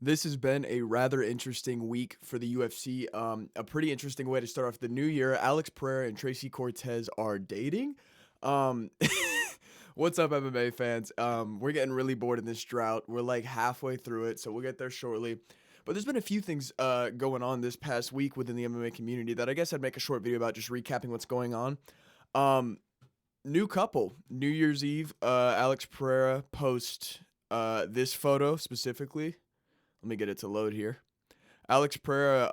This has been a rather interesting week for the UFC. A pretty interesting way to start off the new year. Alex Pereira and Tracy Cortez are dating. Um, what's up, MMA fans? We're getting really bored in this drought. We're like halfway through it, so we'll get there shortly. But there's been a few things going on this past week within the MMA community that I guess I'd make a short video about, just recapping what's going on. Um, New couple, New Year's Eve. Alex Pereira post this photo specifically. Let me get it to load here. Alex Pereira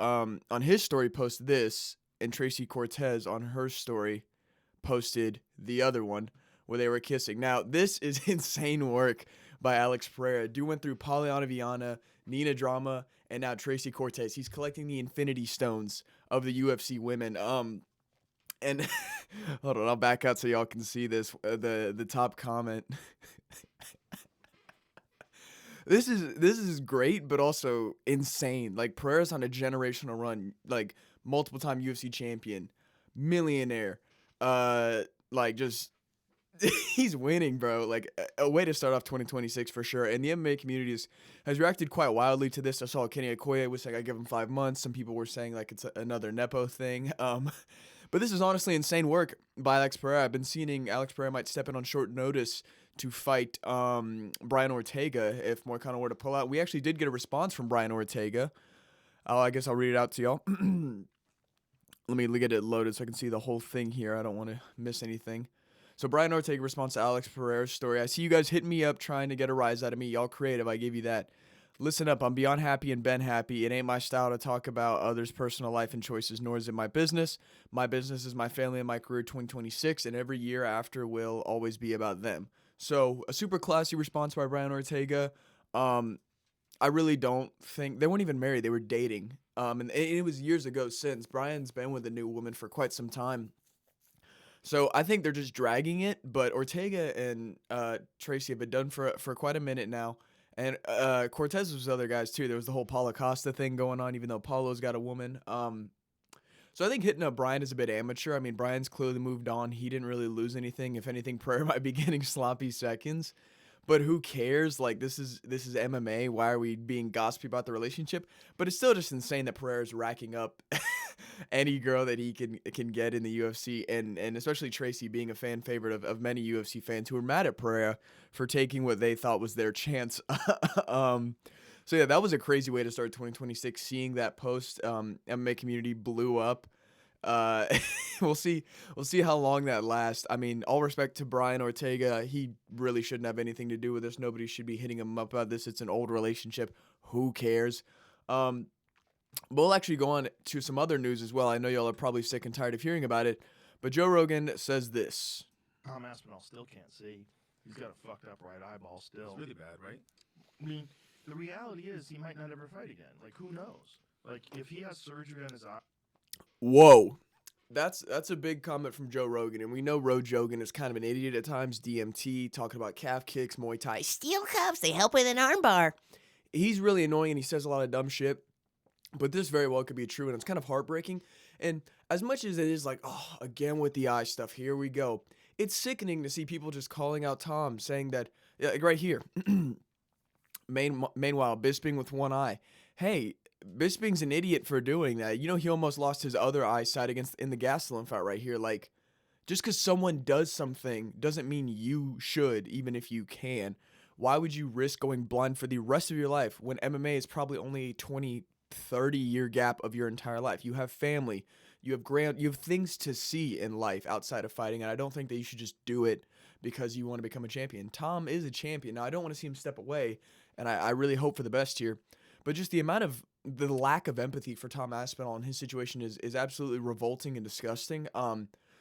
on his story posted this, and Tracy Cortez on her story posted the other one where they were kissing. Now, this is insane work by Alex Pereira. Dude went through Polyana Viana, Nina Drama, and now Tracy Cortez. He's collecting the Infinity Stones of the UFC women. And hold on, I'll back out so y'all can see this. The top comment. This is great, but also insane. Like Pereira's on a generational run, like multiple time UFC champion, millionaire. Like just he's winning, bro. Like a way to start off 2026 for sure. And the MMA community has reacted quite wildly to this. I saw Kenny Okoye was saying I give him 5 months. Some people were saying like it's another nepo thing. But this is honestly insane work by Alex Pereira. I've been seeing Alex Pereira might step in on short notice to fight Brian Ortega if Moicano were to pull out. We actually did get a response from Brian Ortega. I guess I'll read it out to y'all. Let me get it loaded so I can see the whole thing here. I don't want to miss anything. So Brian Ortega responds to Alex Pereira's story. I see you guys hitting me up trying to get a rise out of me. Y'all creative. I give you that. Listen up, I'm beyond happy and been happy. It ain't my style to talk about others' personal life and choices, nor is it my business. My business is my family and my career 2026, and every year after will always be about them. So, a super classy response by Brian Ortega. I really don't think they weren't even married; they were dating. And it was years ago since Brian's been with a new woman for quite some time. So I think they're just dragging it. But Ortega and Tracy have been done for quite a minute now. And Cortez was other guys too. There was the whole Paulo Costa thing going on, even though Paulo's got a woman. So I think hitting up Brian is a bit amateur. I mean, Brian's clearly moved on. He didn't really lose anything. If anything, Prayer might be getting sloppy seconds. But who cares? Like this is MMA. Why are we being gossipy about the relationship? But it's still just insane that Pereira's racking up any girl that he can get in the UFC, and especially Tracy being a fan favorite of many UFC fans who were mad at Pereira for taking what they thought was their chance. um, so yeah, that was a crazy way to start 2026. Seeing that post, MMA community blew up. Uh, we'll see. We'll see how long that lasts. I mean, all respect to Brian Ortega, he really shouldn't have anything to do with this. Nobody should be hitting him up about this. It's an old relationship. Who cares? Um, we'll actually go on to some other news as well. I know y'all are probably sick and tired of hearing about it, but Joe Rogan says this. Aspinall still can't see. He's got a fucked up right eyeball still. It's really bad, right? I mean, the reality is he might not ever fight again. Like, who knows? Like, if he has surgery on his eye. Whoa. That's a big comment from Joe Rogan, and we know Rogan is kind of an idiot at times. DMT, talking about calf kicks, Muay Thai, Steel cuffs, they help with an armbar. he's really annoying and he says a lot of dumb shit. But this very well could be true, and it's kind of heartbreaking. And as much as it is like, oh, again with the eye stuff, here we go. It's sickening to see people just calling out Tom, saying that, yeah, like right here. Meanwhile, Bisping with one eye. Hey, Bisping's an idiot for doing that. You know, he almost lost his other eyesight in the Gastelum fight right here. Like, just because someone does something doesn't mean you should, even if you can. Why would you risk going blind for the rest of your life when MMA is probably only a 20, 30-year gap of your entire life? You have family, you have things to see in life outside of fighting, and I don't think that you should just do it because you want to become a champion. Tom is a champion. Now, I don't want to see him step away, and I really hope for the best here. But just the lack of empathy for Tom Aspinall in his situation is absolutely revolting and disgusting.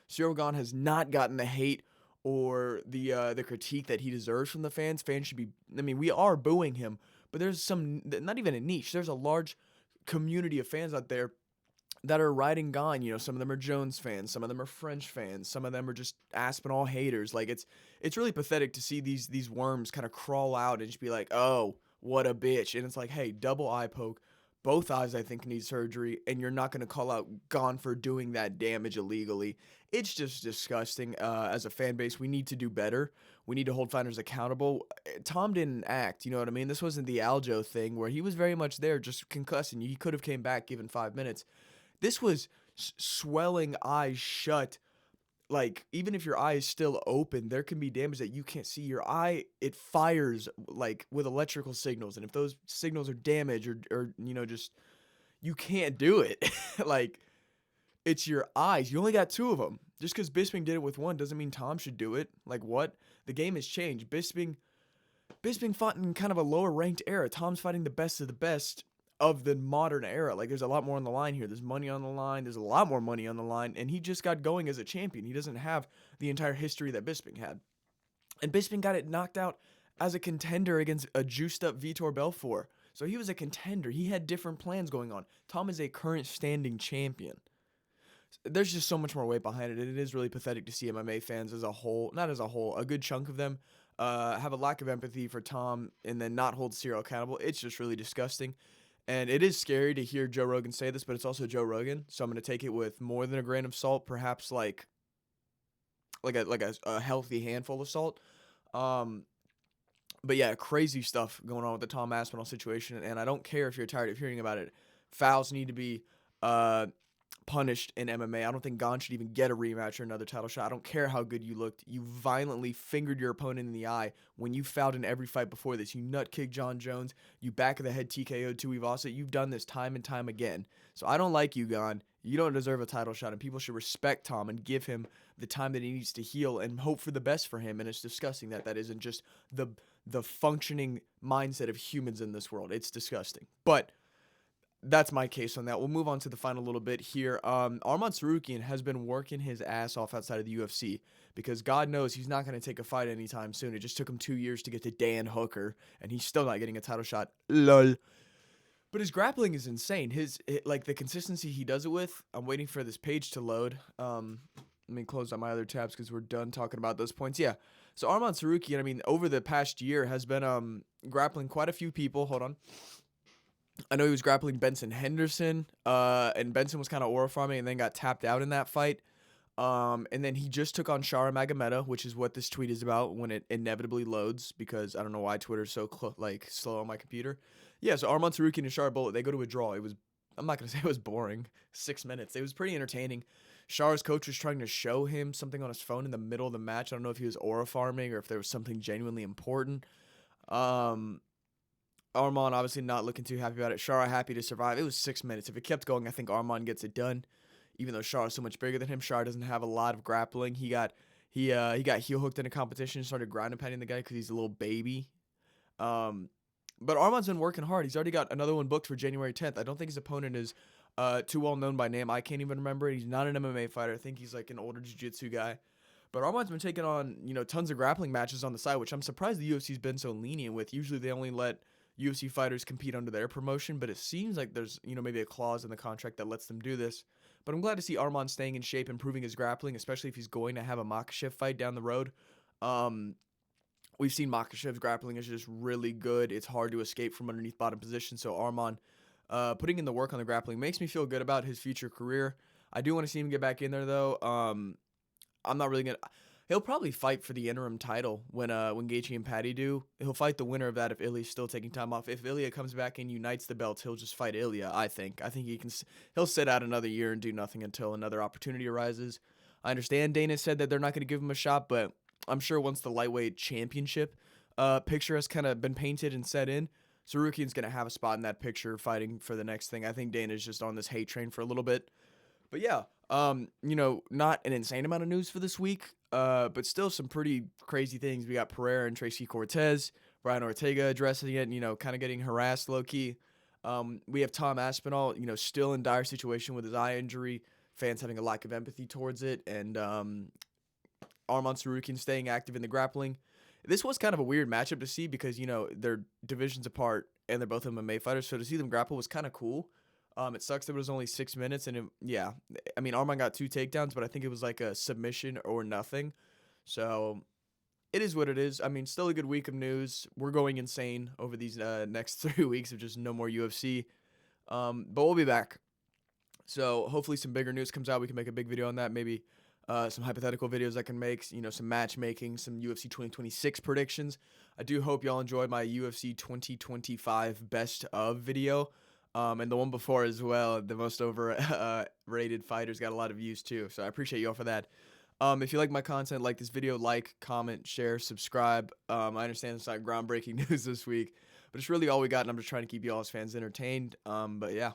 Cyril Gahn has not gotten the hate or the critique that he deserves from the fans. Fans should be. I mean, we are booing him, but there's not even a niche. There's a large community of fans out there that are riding Gahn. You know, some of them are Jones fans, some of them are French fans, some of them are just Aspinall haters. Like it's really pathetic to see these worms kind of crawl out and just be like, oh, what a bitch. And it's like, hey, double eye poke. Both eyes, I think, need surgery, and you're not going to call out Gon for doing that damage illegally. It's just disgusting. As a fan base, we need to do better. We need to hold fighters accountable. Tom didn't act, you know what I mean? This wasn't the Aljo thing where he was very much there just concussing you. He could have came back given 5 minutes. This was swelling eyes shut. Like, even if your eye is still open, there can be damage that you can't see. Your eye, it fires like with electrical signals, and if those signals are damaged or just you can't do it. Like, it's your eyes. You only got two of them. Just because Bisping did it with one doesn't mean Tom should do it. Like, what? The game has changed. Bisping fought in kind of a lower ranked era. Tom's fighting the best of the best of the modern era. Like, there's a lot more on the line here. There's money on the line. There's a lot more money on the line. And he just got going as a champion. He doesn't have the entire history that Bisping had. And Bisping got it knocked out as a contender against a juiced up Vitor Belfort. So he was a contender. He had different plans going on. Tom is a current standing champion. There's just so much more weight behind it. And it is really pathetic to see MMA fans as a whole, not as a whole, a good chunk of them, have a lack of empathy for Tom and then not hold Cyril accountable. It's just really disgusting. And it is scary to hear Joe Rogan say this, but it's also Joe Rogan, so I'm going to take it with more than a grain of salt, perhaps like a healthy handful of salt. But yeah, crazy stuff going on with the Tom Aspinall situation, and I don't care if you're tired of hearing about it. Fouls need to be punished in MMA. I don't think Gon should even get a rematch or another title shot. I don't care how good you looked. You violently fingered your opponent in the eye when you fouled in every fight before this. You nut kicked John Jones. You back of the head TKO'd Tuivasa. You've done this time and time again. So I don't like you, Gon. You don't deserve a title shot, and people should respect Tom and give him the time that he needs to heal and hope for the best for him. And it's disgusting that that isn't just the functioning mindset of humans in this world. It's disgusting. But that's my case on that. We'll move on to the final little bit here. Arman Tsarukyan has been working his ass off outside of the UFC because God knows he's not going to take a fight anytime soon. It just took him 2 years to get to Dan Hooker, and he's still not getting a title shot. Lol. But his grappling is insane. Like the consistency he does it with. I'm waiting for this page to load. Let me close out my other tabs because we're done talking about those points. Yeah. So Arman Tsarukyan, I mean, over the past year has been grappling quite a few people. Hold on. I know he was grappling Benson Henderson, and Benson was kind of aura farming and then got tapped out in that fight. And then he just took on Shara Magomedov, which is what this tweet is about when it inevitably loads because I don't know why Twitter's so slow on my computer. Yeah, so Arman Tsarukyan and Shara Bullet, they go to a draw. I'm not going to say it was boring. 6 minutes. It was pretty entertaining. Shara's coach was trying to show him something on his phone in the middle of the match. I don't know if he was aura farming or if there was something genuinely important. Arman obviously not looking too happy about it. Shara happy to survive. It was 6 minutes. If it kept going, I think Arman gets it done. Even though Shara's so much bigger than him, Shara doesn't have a lot of grappling. He got heel hooked in a competition, started ground and pounding the guy because he's a little baby. But Arman's been working hard. He's already got another one booked for January 10th. I don't think his opponent is too well known by name. I can't even remember it. He's not an MMA fighter. I think he's like an older jiu-jitsu guy. But Arman's been taking on, tons of grappling matches on the side, which I'm surprised the UFC's been so lenient with. Usually they only let UFC fighters compete under their promotion, but it seems like there's, maybe a clause in the contract that lets them do this. But I'm glad to see Arman staying in shape, improving his grappling, especially if he's going to have a Makhachev fight down the road. We've seen Makhachev's grappling is just really good. It's hard to escape from underneath bottom position. So Arman putting in the work on the grappling makes me feel good about his future career. I do want to see him get back in there, though. I'm not really going to... He'll probably fight for the interim title when Gaethje and Patty do. He'll fight the winner of that if Ilya's still taking time off. If Ilya comes back and unites the belts, he'll just fight Ilya, I think. I think he'll sit out another year and do nothing until another opportunity arises. I understand Dana said that they're not going to give him a shot, but I'm sure once the lightweight championship picture has kind of been painted and set in, Tsarukyan's going to have a spot in that picture fighting for the next thing. I think Dana's just on this hate train for a little bit. But yeah, not an insane amount of news for this week, but still some pretty crazy things. We got Pereira and Tracy Cortez, Brian Ortega addressing it, kind of getting harassed low-key. We have Tom Aspinall, still in dire situation with his eye injury, fans having a lack of empathy towards it, and Arman Tsarukyan staying active in the grappling. This was kind of a weird matchup to see because, they're divisions apart and they're both MMA fighters, so to see them grapple was kind of cool. It sucks that it was only 6 minutes, and Arman got 2 takedowns, but I think it was like a submission or nothing. So it is what it is. I mean, still a good week of news. We're going insane over these next 3 weeks of just no more UFC. But we'll be back. So hopefully some bigger news comes out. We can make a big video on that. Maybe some hypothetical videos I can make. Some matchmaking, some UFC 2026 predictions. I do hope y'all enjoyed my UFC 2025 best of video. And the one before as well. The most overrated fighters got a lot of views too. So I appreciate y'all for that. If you like my content, like this video, like, comment, share, subscribe. I understand it's not groundbreaking news this week, but it's really all we got, and I'm just trying to keep y'all as fans entertained. But yeah.